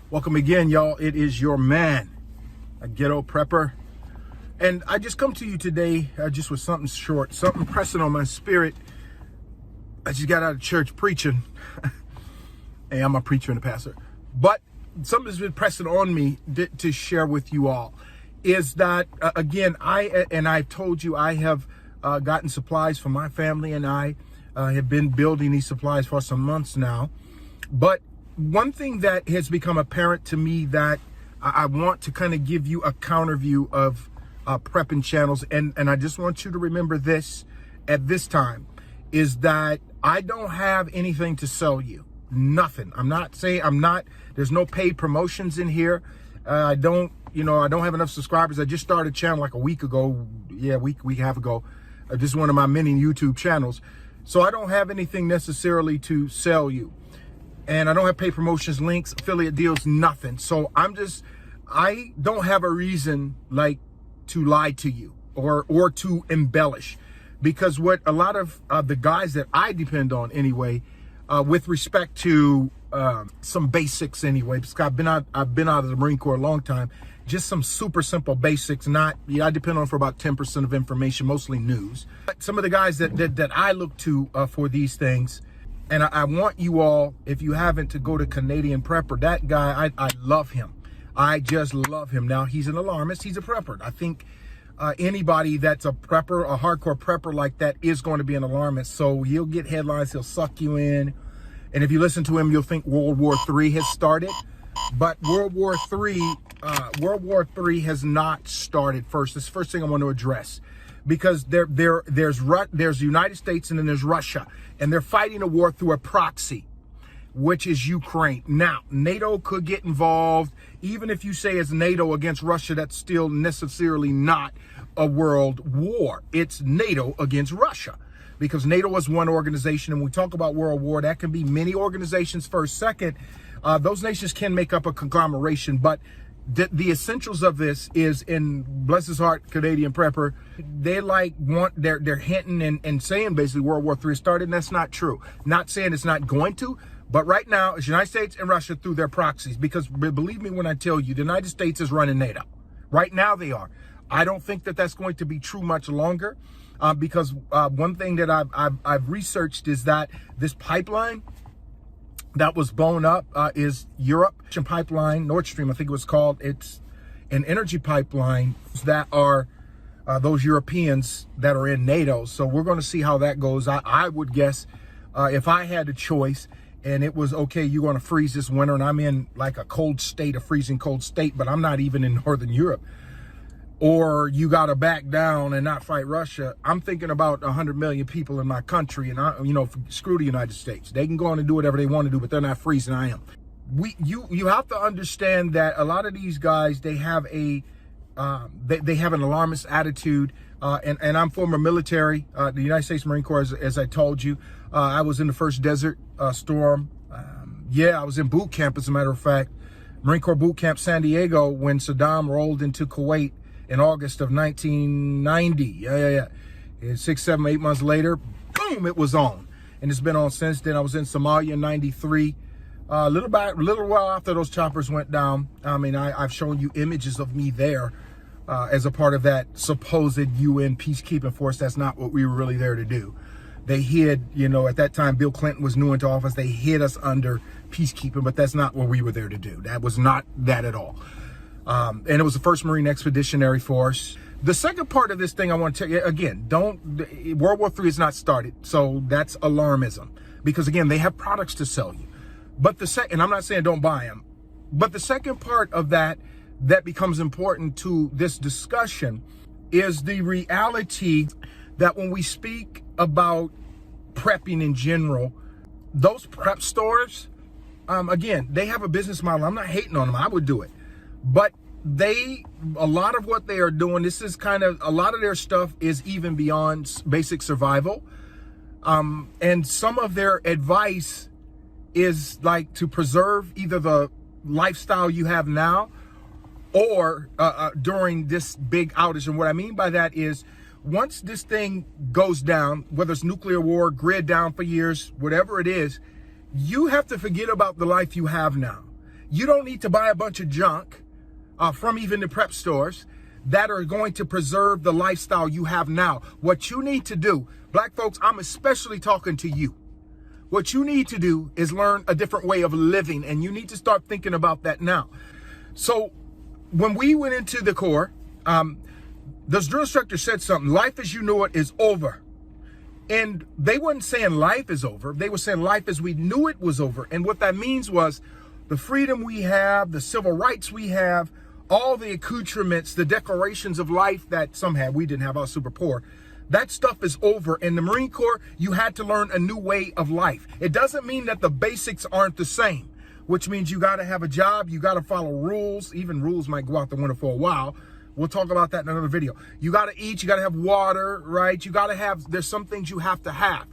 Welcome again, y'all. It is your man, a ghetto prepper. And I just come to you today just with something short, something pressing on my spirit. I just got out of church preaching. Hey, I'm a preacher and a pastor. But something has been pressing on me to share with you all is that, again, I've told you I have gotten supplies for my family, and I have been building these supplies for some months now. But one thing that has become apparent to me that I want to kind of give you a counter view of prepping channels, and I just want you to remember this at this time, is that I don't have anything to sell you. Nothing. There's no paid promotions in here. I don't have enough subscribers. I just started a channel like a week ago. Yeah, week and a half ago. This is one of my many YouTube channels. So I don't have anything necessarily to sell you. And I don't have paid promotions, links, affiliate deals, nothing. So I don't have a reason to lie to you or to embellish, because what a lot of the guys that I depend on anyway, with respect to some basics anyway, because I've been out of the Marine Corps a long time, just some super simple basics. I depend on for about 10% of information, mostly news. But some of the guys that I look to for these things. And I want you all, if you haven't, to go to Canadian Prepper. That guy, I love him. I just love him. Now, he's an alarmist. He's a prepper. I think anybody that's a prepper, a hardcore prepper like that, is going to be an alarmist. So he'll get headlines. He'll suck you in. And if you listen to him, you'll think World War III has started. But World War III has not started first. This is the first thing I want to address. Because there's the United States and then there's Russia, and they're fighting a war through a proxy, which is Ukraine. Now, NATO could get involved. Even if you say it's NATO against Russia, that's still necessarily not a world war. It's NATO against Russia, because NATO is one organization. And when we talk about world war, that can be many organizations first. Second, those nations can make up a conglomeration, but the essentials of this is, in bless his heart, Canadian Prepper, they're hinting and saying basically World War III started, and that's not true. Not saying it's not going to, but right now it's United States and Russia through their proxies, because believe me when I tell you, the United States is running NATO. Right now they are. I don't think that that's going to be true much longer, because one thing that I've researched is that this pipeline that was blown up is Europe pipeline, Nord Stream, I think it was called. It's an energy pipeline that are those Europeans that are in NATO. So we're going to see how that goes. I would guess if I had a choice and it was, okay, you're going to freeze this winter, and I'm in like a cold state, a freezing cold state, but I'm not even in Northern Europe, or you got to back down and not fight Russia. I'm thinking about 100 million people in my country, and screw the United States. They can go on and do whatever they want to do, but they're not freezing. I am. You have to understand that a lot of these guys, they have they have an alarmist attitude. And I'm former military, the United States Marine Corps, as I told you. I was in the first Desert Storm. I was in boot camp, as a matter of fact, Marine Corps boot camp, San Diego, when Saddam rolled into Kuwait in August of 1990. And 6, 7, 8 months later, boom, it was on. And it's been on since then. I was in Somalia in 93. A little while after those choppers went down. I mean, I've shown you images of me there as a part of that supposed UN peacekeeping force. That's not what we were really there to do. They hid, at that time, Bill Clinton was new into office. They hid us under peacekeeping, but that's not what we were there to do. That was not that at all. And it was the 1st Marine Expeditionary Force. The second part of this thing I want to tell you, again, World War III has not started. So that's alarmism, because again, they have products to sell you. But and I'm not saying don't buy them, but the second part of that becomes important to this discussion is the reality that when we speak about prepping in general, those prep stores, again, they have a business model. I'm not hating on them. I would do it. But a lot of what they are doing, this is a lot of their stuff is even beyond basic survival. And some of their advice is like to preserve either the lifestyle you have now or during this big outage. And what I mean by that is, once this thing goes down, whether it's nuclear war, grid down for years, whatever it is, you have to forget about the life you have now. You don't need to buy a bunch of junk from even the prep stores that are going to preserve the lifestyle you have now. What you need to do, black folks, I'm especially talking to you. What you need to do is learn a different way of living, and you need to start thinking about that now. So when we went into the Corps, this drill instructor said something: life as you know it is over. And they weren't saying life is over. They were saying life as we knew it was over. And what that means was the freedom we have, the civil rights we have, all the accoutrements, the decorations of life that some had, we didn't have, I was super poor. That stuff is over. In the Marine Corps, you had to learn a new way of life. It doesn't mean that the basics aren't the same, which means you got to have a job, you got to follow rules. Even rules might go out the window for a while. We'll talk about that in another video. You got to eat, you got to have water, right? You got to have, there's some things you have to have.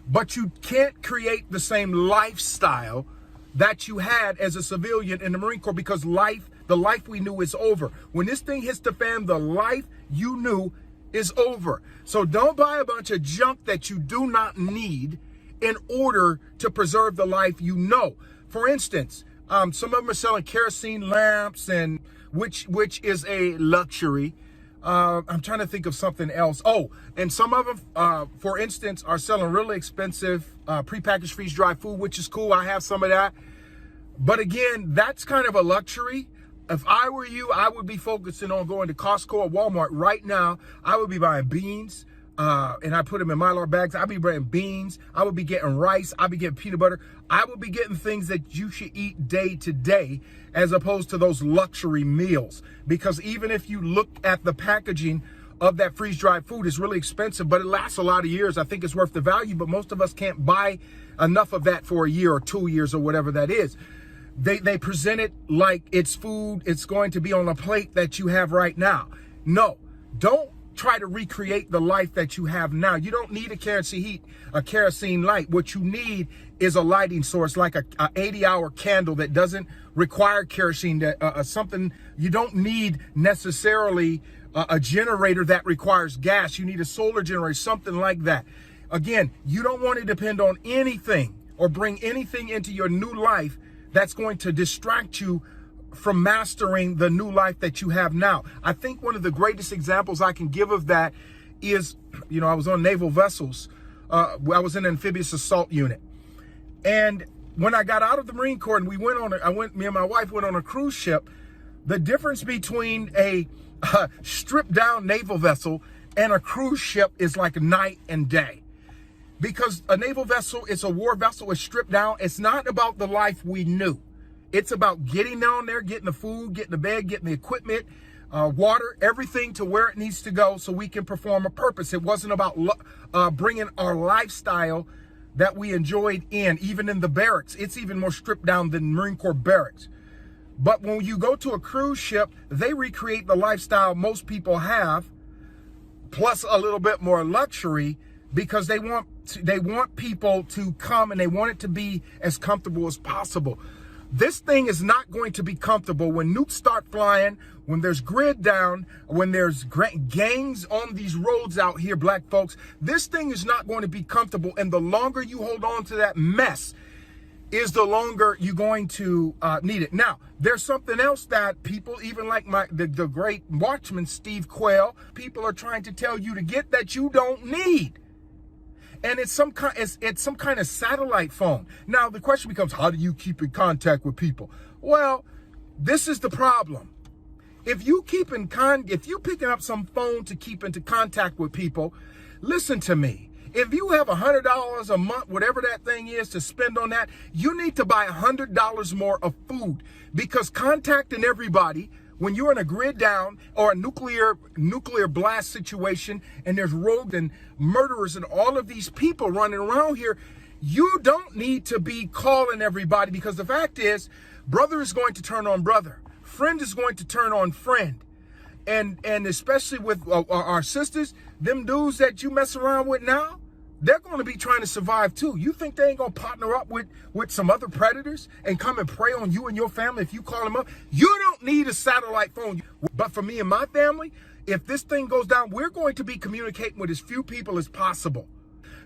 But you can't create the same lifestyle that you had as a civilian in the Marine Corps, because the life we knew is over. When this thing hits the fan, the life you knew is over. So don't buy a bunch of junk that you do not need in order to preserve the life you know. For instance, some of them are selling kerosene lamps, and which is a luxury. I'm trying to think of something else. Oh, and some of them, for instance, are selling really expensive prepackaged freeze-dried food, which is cool. I have some of that. But again, that's kind of a luxury. If I were you, I would be focusing on going to Costco or Walmart right now. I would be buying beans, and I put them in Mylar bags. I'd be buying beans. I would be getting rice. I'd be getting peanut butter. I would be getting things that you should eat day to day, as opposed to those luxury meals. Because even if you look at the packaging of that freeze-dried food, it's really expensive, but it lasts a lot of years. I think it's worth the value, but most of us can't buy enough of that for a year or 2 years or whatever that is. They present it like it's food, it's going to be on a plate that you have right now. No, don't try to recreate the life that you have now. You don't need a kerosene light. What you need is a lighting source, like a 80-hour candle that doesn't require kerosene, something. You don't need necessarily a generator that requires gas. You need a solar generator, something like that. Again, you don't want to depend on anything or bring anything into your new life that's going to distract you from mastering the new life that you have now. I think one of the greatest examples I can give of that is, I was on naval vessels. I was in an amphibious assault unit. And when I got out of the Marine Corps and me and my wife went on a cruise ship, the difference between a stripped down naval vessel and a cruise ship is like night and day. Because a naval vessel is a war vessel, it's stripped down. It's not about the life we knew. It's about getting down there, getting the food, getting the bed, getting the equipment, water, everything to where it needs to go so we can perform a purpose. It wasn't about bringing our lifestyle that we enjoyed even in the barracks. It's even more stripped down than Marine Corps barracks. But when you go to a cruise ship, they recreate the lifestyle most people have, plus a little bit more luxury, because they want people to come and they want it to be as comfortable as possible. This thing is not going to be comfortable when nukes start flying, when there's grid down, when there's gangs on these roads out here, black folks. This thing is not going to be comfortable, and the longer you hold on to that mess is the longer you're going to need it. Now, there's something else that people, even like the great watchman Steve Quayle, people are trying to tell you to get that you don't need. And it's some kind of satellite phone. Now, the question becomes, how do you keep in contact with people? Well, this is the problem. If you picking up some phone to keep into contact with people, listen to me. If you have $100 a month, whatever that thing is, to spend on that, you need to buy $100 more of food, because contacting everybody when you're in a grid down or a nuclear blast situation and there's rogues and murderers and all of these people running around here, you don't need to be calling everybody, because the fact is, brother is going to turn on brother. Friend is going to turn on friend. And especially with our sisters, them dudes that you mess around with now, they're going to be trying to survive too. You think they ain't going to partner up with some other predators and come and prey on you and your family if you call them up? You don't need a satellite phone. But for me and my family, if this thing goes down, we're going to be communicating with as few people as possible.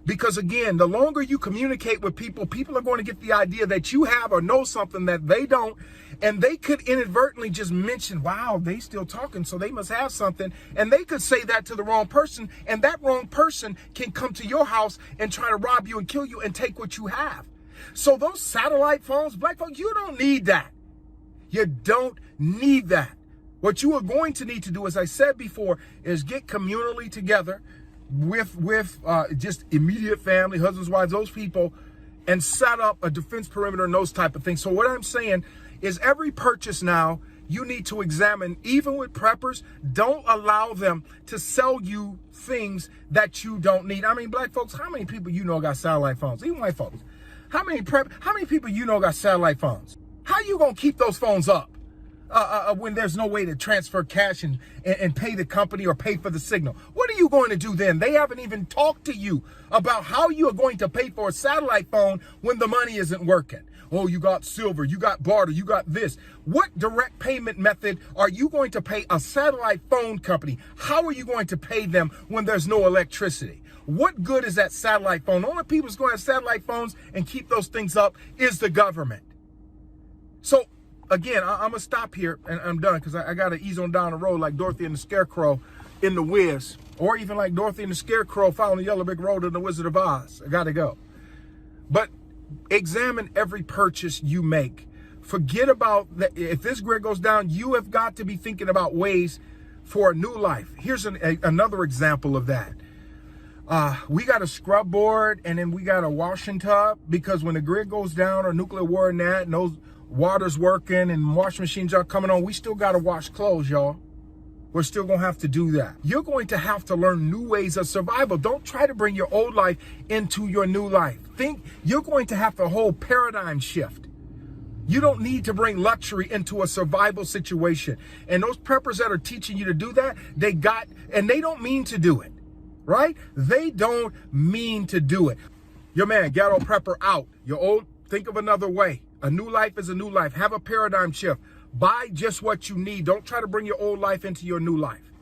Because again, the longer you communicate with people, people are going to get the idea that you have or know something that they don't. And they could inadvertently just mention, wow, they still talking, so they must have something. And they could say that to the wrong person. And that wrong person can come to your house and try to rob you and kill you and take what you have. So those satellite phones, black folks, you don't need that. You don't need that. What you are going to need to do, as I said before, is get communally together with just immediate family, husbands, wives, those people, and set up a defense perimeter and those type of things. So what I'm saying is every purchase now, you need to examine, even with preppers, don't allow them to sell you things that you don't need. I mean, black folks, how many people you know got satellite phones? Even white folks. How many people you know got satellite phones? How you gonna keep those phones up when there's no way to transfer cash and pay the company or pay for the signal? What are you going to do then? They haven't even talked to you about how you are going to pay for a satellite phone when the money isn't working. Oh, you got silver, you got barter, you got this. What direct payment method are you going to pay a satellite phone company? How are you going to pay them when there's no electricity? What good is that satellite phone? The only people who's going to have satellite phones and keep those things up is the government. So again, I'm going to stop here and I'm done because I got to ease on down the road like Dorothy and the Scarecrow in The Wiz, or even like Dorothy and the Scarecrow following the Yellow Brick Road in The Wizard of Oz. I got to go. But examine every purchase you make. Forget about that. If this grid goes down, you have got to be thinking about ways for a new life. Here's another example of that. We got a scrub board and then we got a washing tub, because when the grid goes down or nuclear war and that, and those water's working and washing machines are coming on, we still got to wash clothes, y'all. We're still going to have to do that. You're going to have to learn new ways of survival. Don't try to bring your old life into your new life. Think you're going to have to whole paradigm shift. You don't need to bring luxury into a survival situation. And those preppers that are teaching you to do that, they don't mean to do it, right? They don't mean to do it. Your man, Ghetto Prepper out. You're old, think of another way. A new life is a new life. Have a paradigm shift. Buy just what you need. Don't try to bring your old life into your new life.